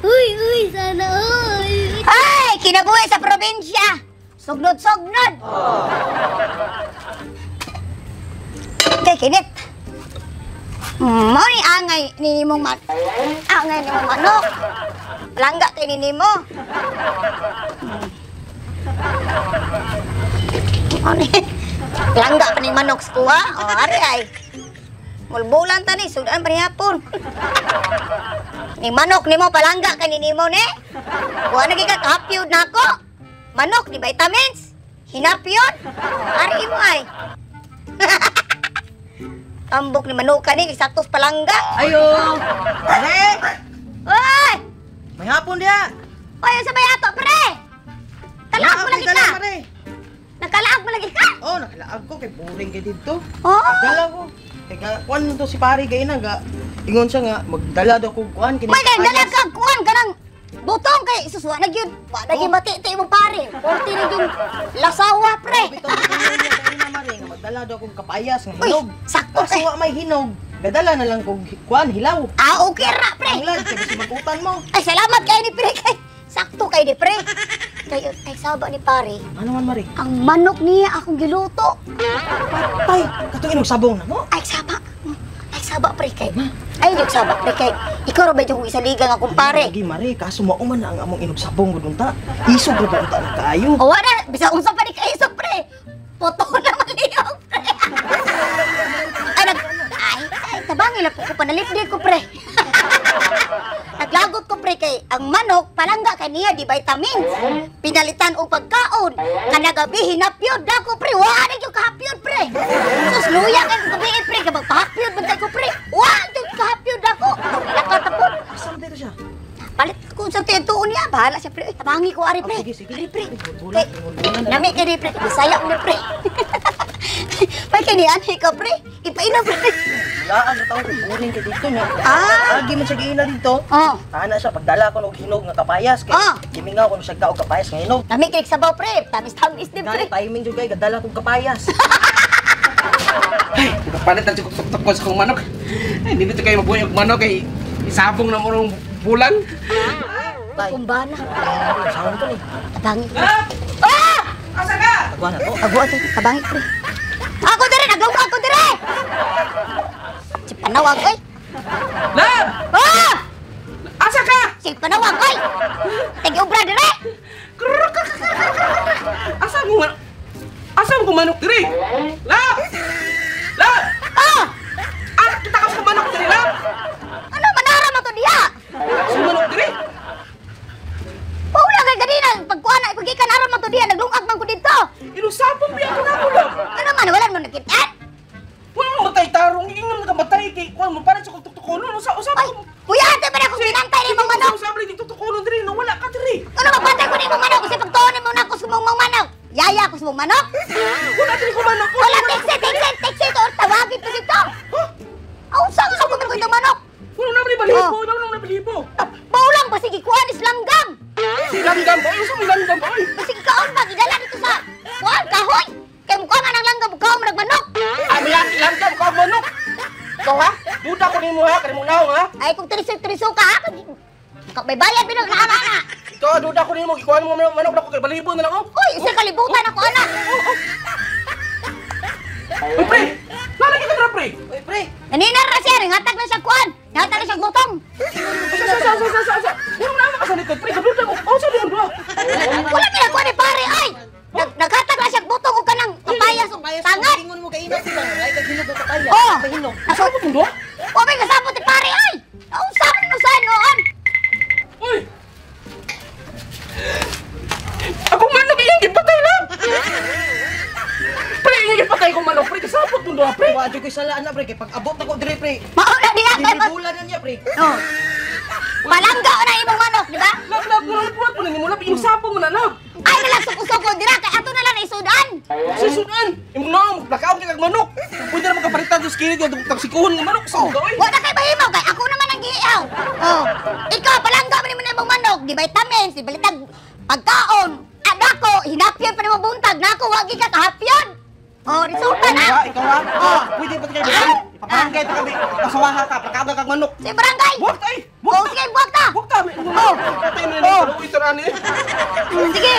Uy, sana uy. Ay, kinabuhi sa probinsya. Sugnod-sugnod. Kay kinit. Mo ni angay ni mong manok. Langga kay ni mo. Ani. Langga pa ni manok sa kuha. Oh, ari ay. Mulbulan ta ni sudan pa ni hapon. Ni manok ni mo palangga kay ni mo ni. Kuha na ka kahapyod nako. Manok di vitamins. Hinapyod. Ari mo ay. Tambok ni manok ni kay saktos palangga. Ayo. Pre. Oy! May hapon dia. Oy, sa may ato pre. Kalaag mo lagi ka. Nakalaag mo lagi ka. Oh, nakalaag ko kay boring kay dito. Oo. Dala ko. Teka, kuan to si pare kay na ga. Ingon siya nga magdala daw ko kuan kini. May kay dala ka kuan kanang butong kay suswa na gyud. Wa na gyud matiti mo pare. Porti na gyud lasawa pre. Bitaw kay na mare nga magdala daw ko kapayas nga Uy, hinog. sakto kay. Kaso wa may hinog. Dadala na lang ko kuan hilaw. Ah, okay ra pre. Ang lad kay simakutan mo. Ay, salamat kay ni pre kay. Sakto kay ni pre. Kay saba ni pare. Ano man mare? Ang manok niya akong giluto. Tay, katong inog sabong na mo. Ay, saba. Ay, saba pre kay. Ay, yung saba pre kay. Ikaw ra ba yung isa liga nga kumpare? Lagi mare, kaso mauman na ang among inog sabong gud unta. Isog ra ba unta na kaayo. O wala, bisa unsa pa ni kaisog pre. Poto na maliyog pre. Ay, tabangi lang ko panalipdil ko pre. Naglagot ko pre kay ang manok palangga kay niya di vitamins. Pinalitan og pagkaon. Kanagabi hinapyod dako pre. Wa na gyud kahapyod pre. Sus luya kay gabi pre kay magpahapyod bantay ko pre. Wa gyud kahapyod dako. Laka tapon. Saan dito siya? Palit ko sa tituon niya. Bahala siya pre. Tabangi ko ari pre. Sige. Ari pre. Bulat, Nami kay pre. Bisaya mo pre. Pay kay ni ani ka pre. Ipaina pre. Laan na tao ko boring kay dito niya. Ah. Lagi man siya giina dito. Oh. Ana siya pagdala ko og hinog nga kapayas kay gimingaw ko siya ka og kapayas nga hinog. Nami kay sabaw pre. Tamis-tamis din pre. Gani timing jud kay gadala kog kapayas. Ay, kapalit ang tuktok ko sa kong manok. Ay, hindi dito kayo mabuhay ang manok kay isabong na mo ng bulan. Tay. Kumbana. Saan to ni? Tabangi pre. Ah! Ah! Asa ka? Agwa na to. Agwa to. Tabangi pre. Ako dire. Nagawa ako dire. Si panawag oy. Lab! Ah! Asa ka? Si panawag oy. Tagi obra dire. Asa mo man? Asa mo kong manok diri? Lab! Lab! Ah! Ah, kita ka sa manok diri, Lab! Ano manara mo to diha? Sa manok diri? Paula kay ganina pagkuan na ipagikan aron mo to diha naglungag man ko dito. Inusapong biya ko na mo, Lab! Ano man wala mo nakit-at. Wala mo matay tarong, ingam na kamatay kay kuan mo para sa kong tuktukonon. Usap Ay, kuya ate pa na akong pinantay ni mong manok. Usap rin tuktukonon diri, no wala ka diri. Ano mapatay ko ni mong manok kasi pagtuonin mo na ako sa mong manok. Yaya ako sa mong manok. Wala diri ko manok. Wala teksi to tawagin ko dito. Aw sa ko ko itong manok. Wala na bali balibo, wala na balibo. Paulang pa sige kuan is langgam. Si langgam boy, usap ni langgam boy. Basig kaon ba gidala dito sa kuan kahoy. Kay mukha man ang langgam kaon man nagmanok. Ami langgam ka manok. Ikaw ha? Duda ko nimo ha, kani mo naw ha. Ay kung triso ka ha. May bayad binag na ana. Ikaw duda ko nimo gikuan mo manok na ko kay balibo na lang oh. Uy, isa kalibutan ako ana. Uy pre, nana kita tra pre. Oy, pre. Naninar na siya, ngatag na siya kuan. Ngatag na siya gutong. Sa. Yung naman ka sa likod pre, duda mo. Oh, sa likod ba? Wala kaya kuan ni pare ay. Naghatag na siya gutong ug kanang kapayas ug tangat. Ingon mo kay ina sila. Ay kag hinog nga kapayas. Oh, Kay hinog. Nasabot mo do? o may kasabot ni pare ay. Nausapan na sa noon. Uy. Ako manok iyang gipatay lang. Pre, iyang gipatay ko manok pre, kasabot mo do pre. Wa jud ko salaan na pre kay pag abot ako dire pre. Mao na diha kay Dili bulan na niya pre. Oh. Palangga na imong manok, di ba? Lab mo na nimo lab, inusapon mo na lab. Ay nalasok-usok dira kay ato na lang isudan. Susunan, imong naong plakaw kay kag manok. Pwede na magkapalitan sa skillet yung tagsikuhon ng manok sa uga oy. Wala kay bahimaw kay ako naman ang giiyaw. Oh. Ikaw palangga man imong manok, di vitamins, di balitag pagkaon. Adako hinapyon pa nimo buntag nako wagi ka kahapyon. Oh, resulta na. Ikaw ha? Oh, pwede pa kayo. Ipaparangay ta kami. Kasawaha ka, plakaw kag manok. Si barangay. Buwag tay! Oh, sige, buwag ta. ani. Sige.